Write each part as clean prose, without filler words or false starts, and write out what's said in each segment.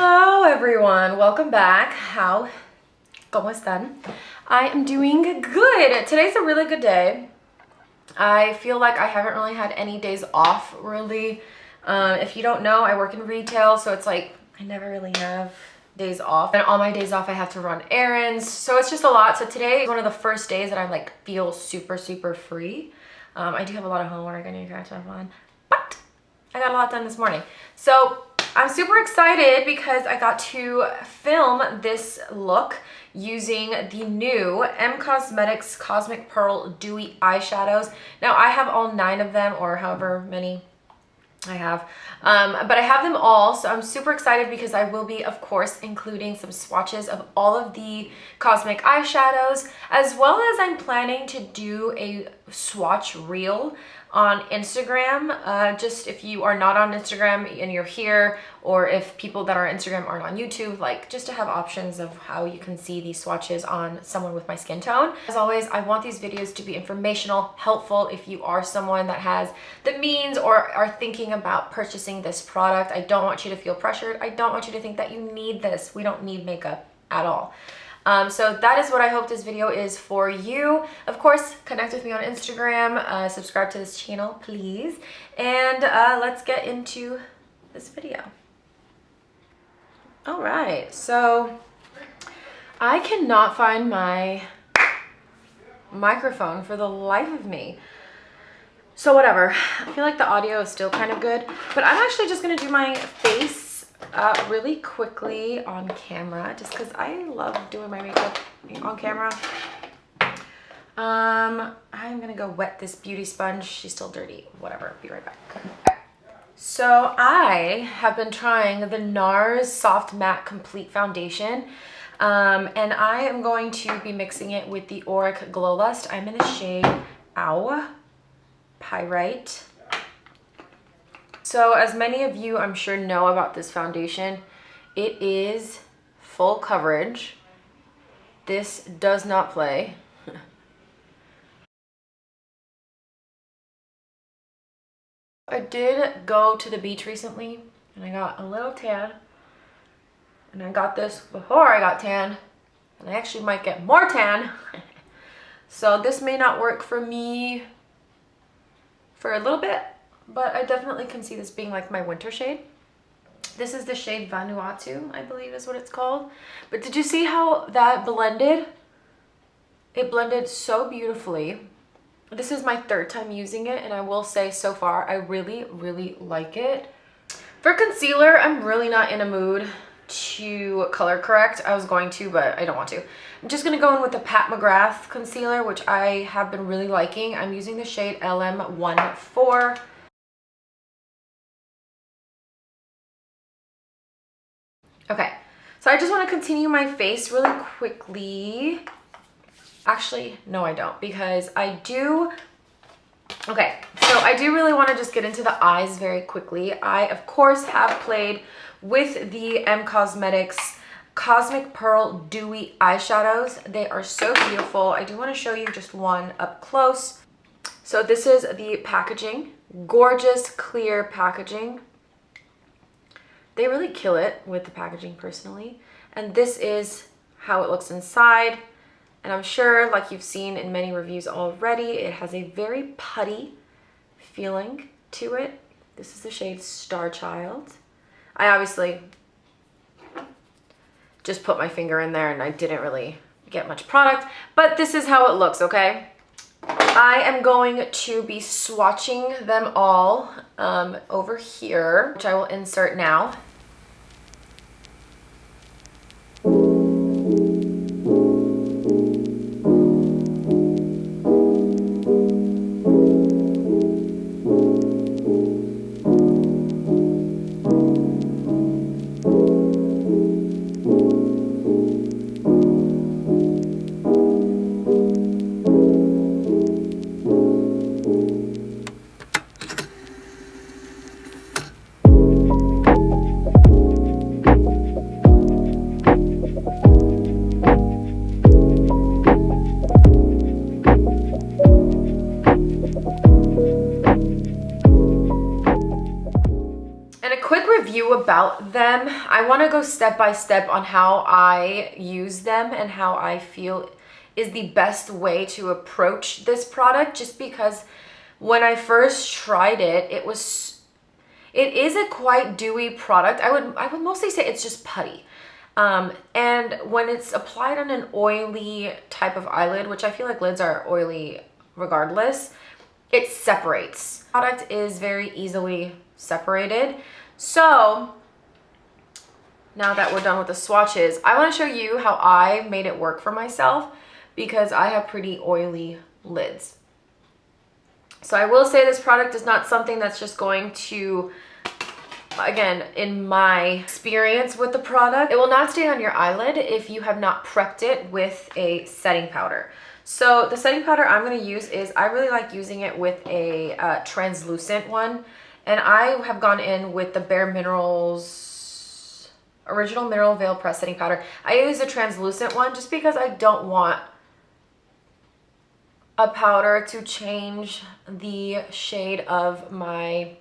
Hello everyone, welcome back. ¿Cómo están? I am doing good. Today's a really good day. I feel like I haven't really had any days off really. If you don't know, I work in retail, so it's like I never really have days off. And on my days off, I have to run errands, so it's just a lot. So today is one of the first days that I like feel super free. I do have a lot of homework I need to catch up on, but I got a lot done this morning. So I'm super excited because I got to film this look using the new Cosmetics Cosmic Pearl Dewy Eyeshadows. Now I have all 9 of them, or however many I have, but I have them all, so I'm super excited because I will be, of course, including some swatches of all of the Cosmic eyeshadows, as well as I'm planning to do a swatch reel on Instagram. Just if you are not on Instagram and you're here, or if people that are on Instagram aren't on YouTube, like just to have options of how you can see these swatches on someone with my skin tone. As always, I want these videos to be informational, helpful if you are someone that has the means or are thinking about purchasing this product. I don't want you to feel pressured. I don't want you to think that you need this. We don't need makeup at all. So that is what I hope this video is for you. Of course, connect with me on Instagram, subscribe to this channel, please. And let's get into this video. All right, so I cannot find my microphone for the life of me. So whatever, I feel like the audio is still kind of good, but I'm actually just gonna do my face really quickly on camera, just because I love doing my makeup on camera. I'm gonna go wet this beauty sponge. She's still dirty, whatever, be right back. So I have been trying the NARS Soft Matte Complete Foundation, and I am going to be mixing it with the Auric Glow Lust. I'm in the shade Pyrite. So as many of you I'm sure know about this foundation, it is full coverage. This does not play. I did go to the beach recently and I got a little tan, and I got this before I got tan, and I actually might get more tan. So this may not work for me for a little bit, but I definitely can see this being like my winter shade. This is the shade Vanuatu, I believe is what it's called. But did you see how that blended? It blended so beautifully. This is my 3rd time using it, and I will say so far I really like it. For concealer, I'm really not in a mood to color correct. I was going to, but I don't want to. I'm just gonna go in with the Pat McGrath concealer, which I have been really liking. I'm using the shade LM14. Okay, so I just want to continue my face really quickly. Actually, no, I don't, because I do. Okay, so I do really want to just get into the eyes very quickly. I, of course, have played with the Cosmetics Cosmic Pearl Dewy Eyeshadows. They are so beautiful. I do want to show you just one up close. So this is the packaging. Gorgeous, clear packaging. They really kill it with the packaging personally. And this is how it looks inside. And I'm sure, like you've seen in many reviews already, it has a very putty feeling to it. This is the shade Star Child. I obviously just put my finger in there and I didn't really get much product, but this is how it looks, okay? I am going to be swatching them all over here, which I will insert now. about them. I want to go step by step on how I use them and how I feel is the best way to approach this product, just because when I first tried it, it is a quite dewy product. I would mostly say it's just putty. And when it's applied on an oily type of eyelid, which I feel like lids are oily regardless, it separates. The product is very easily separated. So now that we're done with the swatches, I want to show you how I made it work for myself, because I have pretty oily lids. So I will say this product is not something that's just going to, again, in my experience with the product, it will not stay on your eyelid if you have not prepped it with a setting powder. So the setting powder I'm going to use is, I really like using it with a translucent one. And I have gone in with the Bare Minerals Original Mineral Veil Press Setting Powder. I use a translucent one just because I don't want a powder to change the shade of my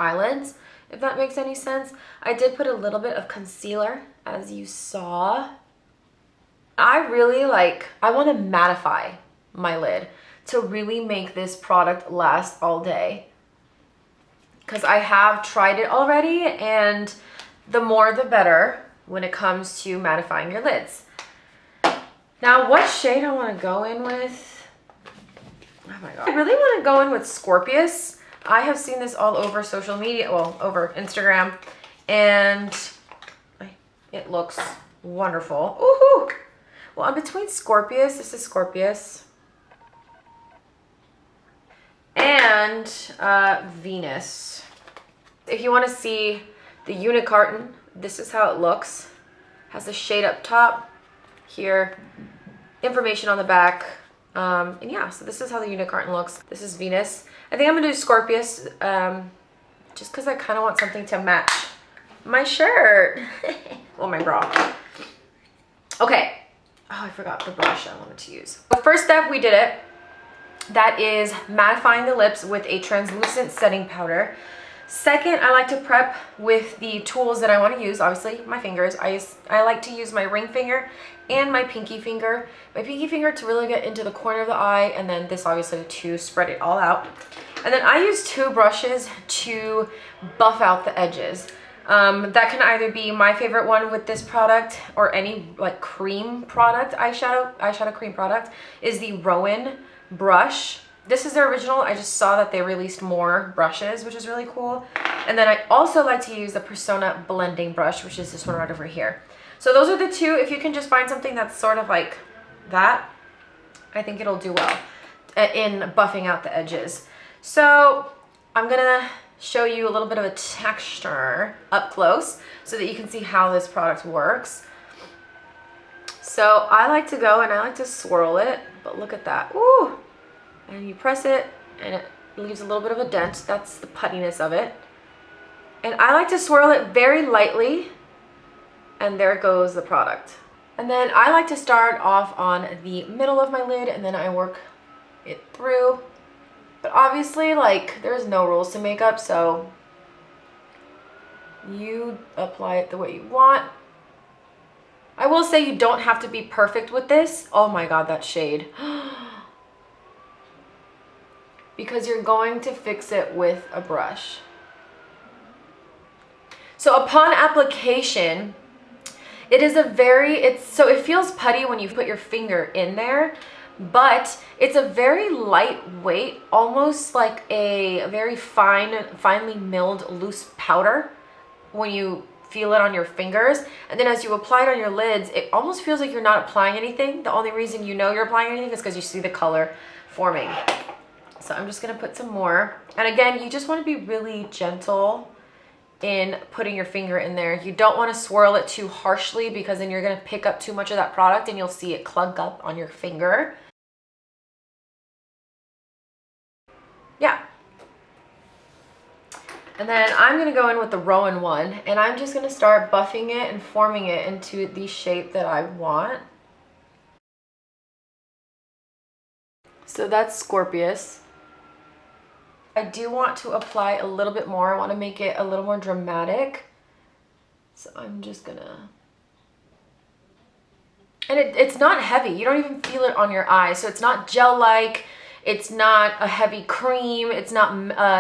eyelids, if that makes any sense. I did put a little bit of concealer, as you saw. I really I want to mattify my lid to really make this product last all day, because I have tried it already, and the more the better when it comes to mattifying your lids. Now, what shade I want to go in with? Oh my god. I really want to go in with Scorpius. I have seen this all over social media, well, over Instagram, and it looks wonderful. Ooh! Well, I'm between Scorpius, this is Scorpius, and Venus. If you want to see the unicarton, this is how it looks. Has a shade up top here, information on the back, and yeah, so this is how the unicarton looks. This is Venus. I think I'm gonna do Scorpius, just because I kind of want something to match my shirt. Well, my bra. Okay. Oh, I forgot the brush I wanted to use. The first step, we did it. That is mattifying the lips with a translucent setting powder. Second, I like to prep with the tools that I want to use. Obviously, my fingers. I like to use my ring finger and my pinky finger. My pinky finger to really get into the corner of the eye, and then this obviously to spread it all out. And then I use two brushes to buff out the edges. That can either be my favorite one with this product, or any cream product, eyeshadow cream product, is the Rowan brush. This is their original. I just saw that they released more brushes, which is really cool. And then I also like to use the Persona blending brush, which is this one right over here. So those are the two. If you can just find something that's sort of like that, I think it'll do well in buffing out the edges. So I'm gonna show you a little bit of a texture up close so that you can see how this product works. So I like to go and I like to swirl it, but look at that. Ooh! And you press it and it leaves a little bit of a dent. That's the puttiness of it. And I like to swirl it very lightly, and there goes the product. And then I like to start off on the middle of my lid, and then I work it through. But obviously, there's no rules to makeup, so you apply it the way you want. I will say you don't have to be perfect with this. Oh my god, that shade. Because you're going to fix it with a brush. So upon application, it is so it feels putty when you put your finger in there, but it's a very lightweight, almost like a very finely milled loose powder when you feel it on your fingers. And then as you apply it on your lids, it almost feels like you're not applying anything. The only reason you know you're applying anything is because you see the color forming. So I'm just gonna put some more. And again, you just wanna be really gentle in putting your finger in there. You don't want to swirl it too harshly, because then you're going to pick up too much of that product and you'll see it clunk up on your finger. Yeah. And then I'm going to go in with the Rowan one, and I'm just going to start buffing it and forming it into the shape that I want. So that's Scorpius. I do want to apply a little bit more. I want to make it a little more dramatic. So I'm just gonna, and it's not heavy. You don't even feel it on your eye. So it's not gel-like. It's not a heavy cream. It's not,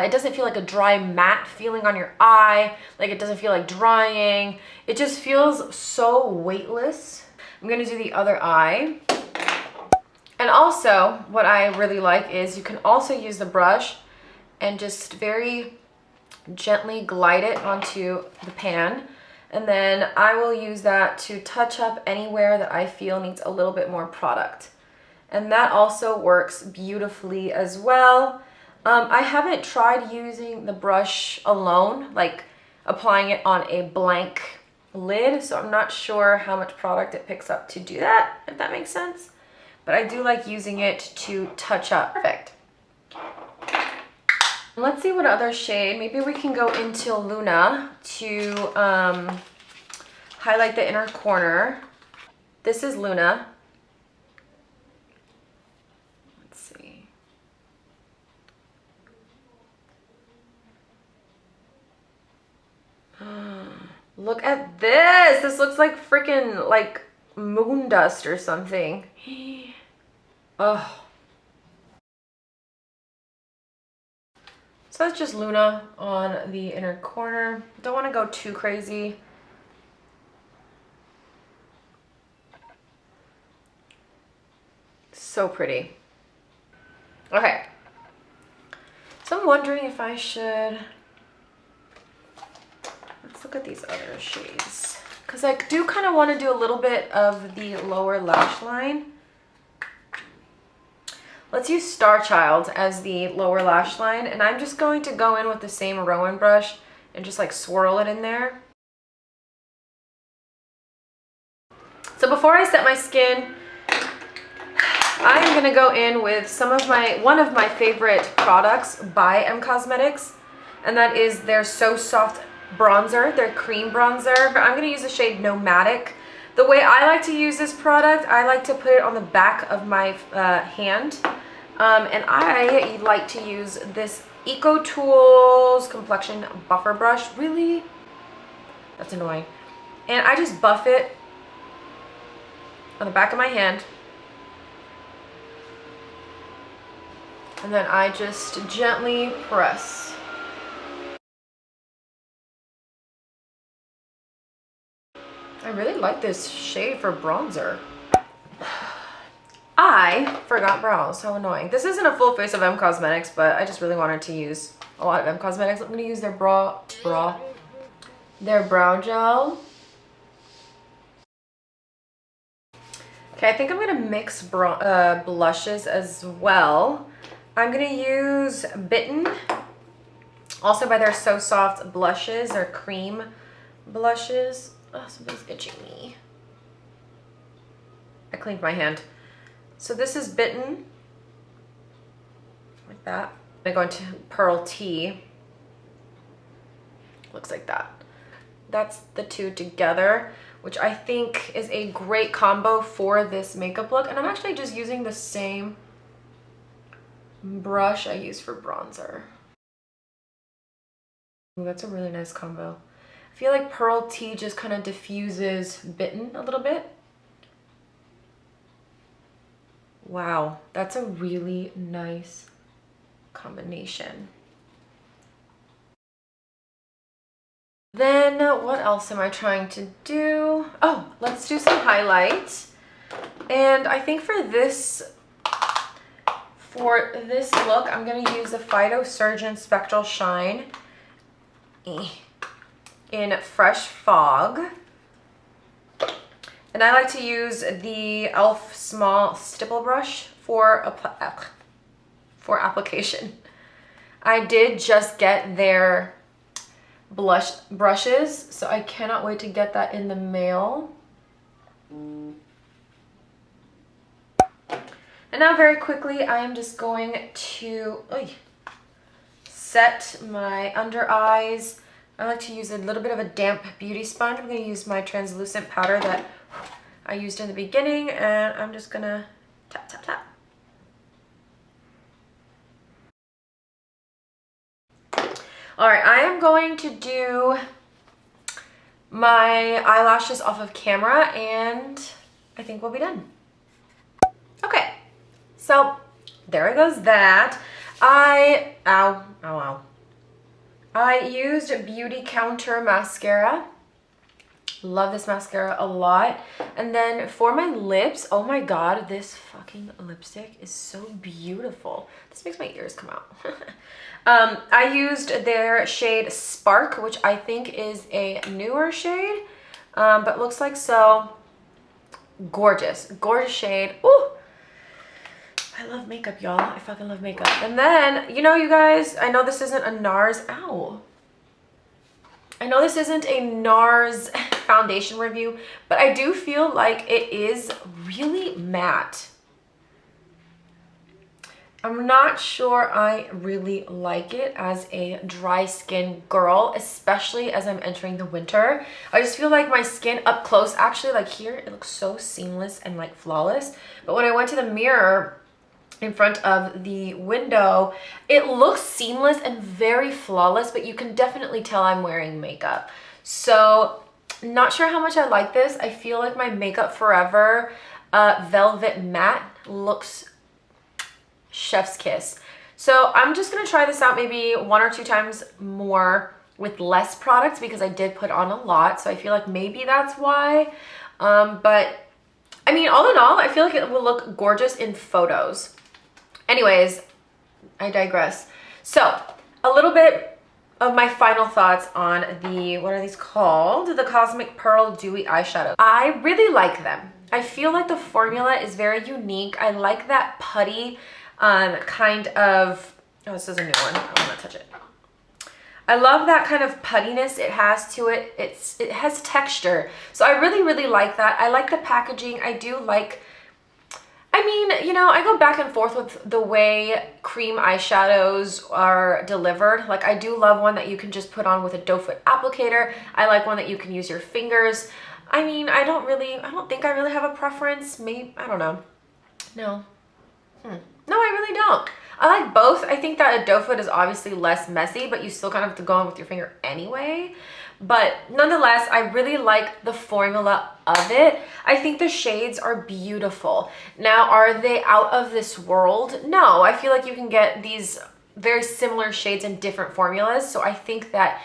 it doesn't feel like a dry matte feeling on your eye. Like it doesn't feel like drying. It just feels so weightless. I'm gonna do the other eye. And also what I really like is you can also use the brush and just very gently glide it onto the pan. And then I will use that to touch up anywhere that I feel needs a little bit more product. And that also works beautifully as well. I haven't tried using the brush alone, like applying it on a blank lid, so I'm not sure how much product it picks up to do that, if that makes sense. But I do like using it to touch up. Perfect. Let's see what other shade. Maybe we can go into Luna to highlight the inner corner. This is Luna. Look at this. This looks like freaking like moon dust or something. Oh. So that's just Luna on the inner corner. Don't want to go too crazy. So pretty. Okay. So I'm wondering if I should, let's look at these other shades. Because I do kind of want to do a little bit of the lower lash line. Let's use Star Child as the lower lash line. And I'm just going to go in with the same Rowan brush and just like swirl it in there. So before I set my skin, I'm gonna go in with one of my favorite products by Cosmetics, and that is their So Soft bronzer, their cream bronzer. I'm gonna use the shade Nomadic. The way I like to use this product, I like to put it on the back of my hand, and I like to use this Eco Tools complexion buffer brush. Really? That's annoying. And I just buff it on the back of my hand. And then I just gently press. I really like this shade for bronzer. I forgot brows. How annoying. This isn't a full face of Cosmetics, but I just really wanted to use a lot of Cosmetics. I'm going to use their brow gel. Okay, I think I'm going to mix blushes as well. I'm going to use Bitten, also by their So Soft blushes, their cream blushes. Oh, something's itching me. I cleaned my hand. So this is Bitten, like that. I'm going to Pearl Tea. Looks like that. That's the two together, which I think is a great combo for this makeup look. And I'm actually just using the same brush I use for bronzer. Ooh, that's a really nice combo. I feel like Pearl Tea just kind of diffuses Bitten a little bit. Wow, that's a really nice combination. Then what else am I trying to do? Oh, let's do some highlights. And I think for this look, I'm going to use the Phytosurgence Spectral Shine in Fresh Fog. And I like to use the e.l.f. small stipple brush for application. I did just get their blush brushes, so I cannot wait to get that in the mail. And now very quickly, I am just going to set my under eyes. I like to use a little bit of a damp beauty sponge. I'm going to use my translucent powder that I used in the beginning, and I'm just going to tap, tap, tap. All right, I am going to do my eyelashes off of camera and I think we'll be done. Okay, so there goes that. I used Beauty Counter mascara. Love this mascara a lot. And then for my lips, oh my god, this fucking lipstick is so beautiful. This makes my ears come out. I used their shade Spark, which I think is a newer shade, but looks like so. Gorgeous, gorgeous shade. Ooh, I love makeup, y'all. I fucking love makeup. And then, you know, you guys, I know this isn't a NARS, ow. I know this isn't a NARS foundation review, but I do feel like it is really matte. I'm not sure I really like it as a dry skin girl, especially as I'm entering the winter. I just feel like my skin up close, actually, like here, it looks so seamless and like flawless. But when I went to the mirror in front of the window, it looks seamless and very flawless, but you can definitely tell I'm wearing makeup. So not sure how much I like this. I feel like my Makeup Forever Velvet Matte looks chef's kiss. So I'm just gonna try this out maybe 1 or 2 times more with less products because I did put on a lot. So I feel like maybe that's why. But I mean, all in all, I feel like it will look gorgeous in photos. Anyways, I digress. So a little bit of my final thoughts on the, what are these called? The Cosmic Pearl Dewy Eyeshadows. I really like them. I feel like the formula is very unique. I like that putty kind of, oh, this is a new one. I don't want to touch it. I love that kind of puttiness it has to it. It has texture. So I really, really like that. I like the packaging. I do like, I mean, you know, I go back and forth with the way cream eyeshadows are delivered. Like, I do love one that you can just put on with a doe foot applicator. I like one that you can use your fingers. I mean, I don't think I really have a preference. Maybe, I don't know. No. No, I really don't. I like both. I think that a doe foot is obviously less messy, but you still kind of have to go in with your finger anyway. But nonetheless, I really like the formula of it. I think the shades are beautiful. Now, are they out of this world? No, I feel like you can get these very similar shades in different formulas. So I think that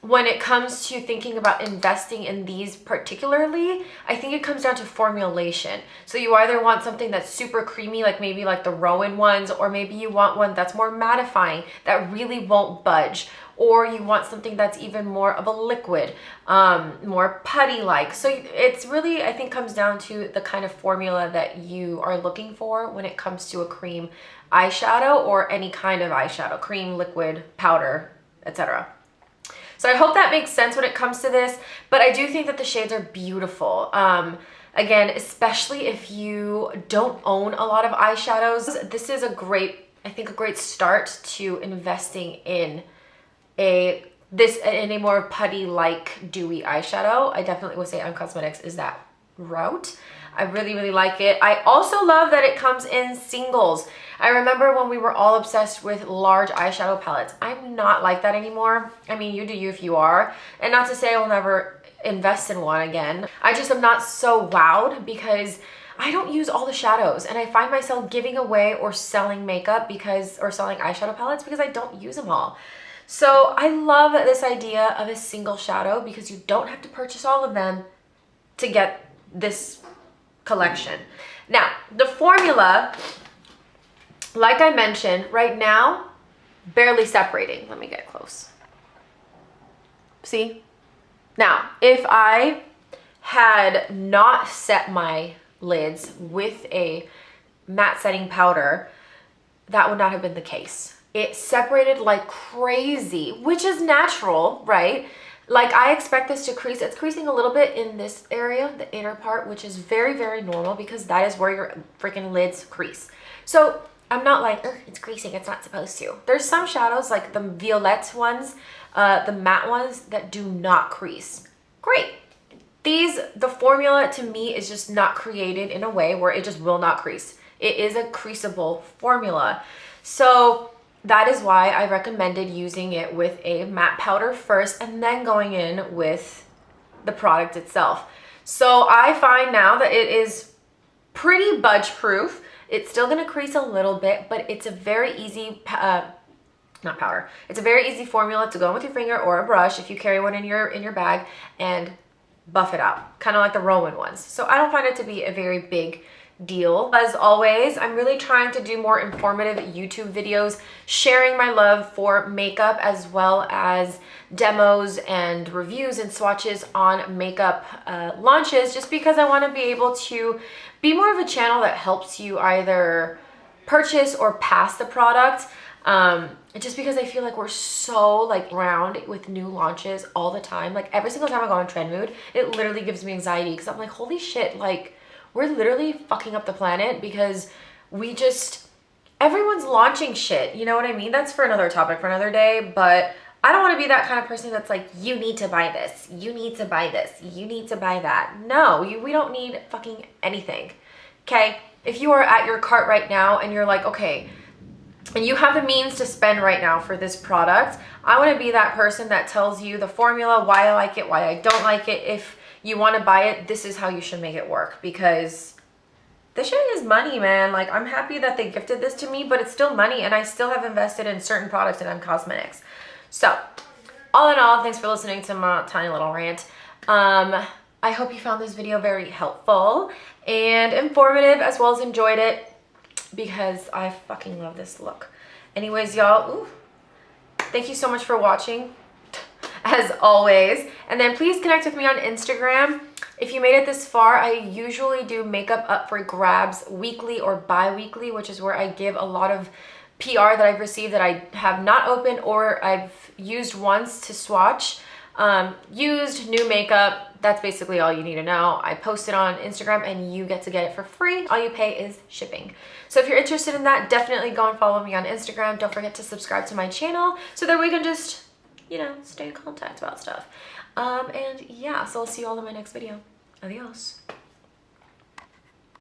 when it comes to thinking about investing in these particularly, I think it comes down to formulation. So you either want something that's super creamy, like maybe like the Rowan ones, or maybe you want one that's more mattifying, that really won't budge, or you want something that's even more of a liquid, more putty-like. So it's really, I think, comes down to the kind of formula that you are looking for when it comes to a cream eyeshadow or any kind of eyeshadow, cream, liquid, powder, etc. So I hope that makes sense when it comes to this, but I do think that the shades are beautiful. Again, especially if you don't own a lot of eyeshadows, this is a great, I think, a great start to investing in a more putty-like dewy eyeshadow. I definitely would say On Cosmetics is that route. I really, really like it. I also love that it comes in singles. I remember when we were all obsessed with large eyeshadow palettes. I'm not like that anymore. I mean, you do you if you are. And not to say I will never invest in one again. I just am not so wowed because I don't use all the shadows, and I find myself giving away or selling makeup or selling eyeshadow palettes because I don't use them all. So I love this idea of a single shadow because you don't have to purchase all of them to get this collection. Now, the formula, like I mentioned, right now, barely separating. Let me get close. See? Now, if I had not set my lids with a matte setting powder, that would not have been the case. It separated like crazy, which is natural, right? Like, I expect this to crease. It's creasing a little bit in this area, the inner part, which is very, very normal because that is where your freaking lids crease. So I'm not like, ugh, it's creasing, it's not supposed to. There's some shadows, like the violette ones, the matte ones, that do not crease. Great. The formula to me is just not created in a way where it just will not crease. It is a creasable formula. So that is why I recommended using it with a matte powder first and then going in with the product itself. So I find now that it is pretty budge proof. It's still gonna crease a little bit, but it's a very easy, not powder. It's a very easy formula to go in with your finger or a brush if you carry one in your bag and buff it out, kind of like the Roman ones. So I don't find it to be a very big deal. As always, I'm really trying to do more informative YouTube videos, sharing my love for makeup as well as demos and reviews and swatches on makeup launches, just because I want to be able to be more of a channel that helps you either purchase or pass the product. Just because I feel like we're so like around with new launches all the time. Like every single time I go on Trend Mood, it literally gives me anxiety because I'm like, holy shit, like we're literally fucking up the planet because everyone's launching shit. You know what I mean? That's for another topic for another day, but I don't want to be that kind of person that's like, you need to buy this, you need to buy this, you need to buy that. No, we don't need fucking anything. Okay? If you are at your cart right now and you're like, okay, and you have the means to spend right now for this product, I want to be that person that tells you the formula, why I like it, why I don't like it. If you want to buy it, this is how you should make it work, because this shit is money, man. Like, I'm happy that they gifted this to me, but it's still money, and I still have invested in certain products in cosmetics. So, all in all, thanks for listening to my tiny little rant. I hope you found this video very helpful and informative, as well as enjoyed it, because I fucking love this look. Anyways, y'all, thank you so much for watching, as always. And then please connect with me on Instagram. If you made it this far, I usually do makeup up for grabs weekly or bi-weekly, which is where I give a lot of PR that I've received that I have not opened or I've used once to swatch. Used new makeup, that's basically all you need to know. I post it on Instagram and you get to get it for free. All you pay is shipping. So if you're interested in that, definitely go and follow me on Instagram. Don't forget to subscribe to my channel so that we can just, you know, stay in contact about stuff. And yeah, so I'll see you all in my next video. Adios.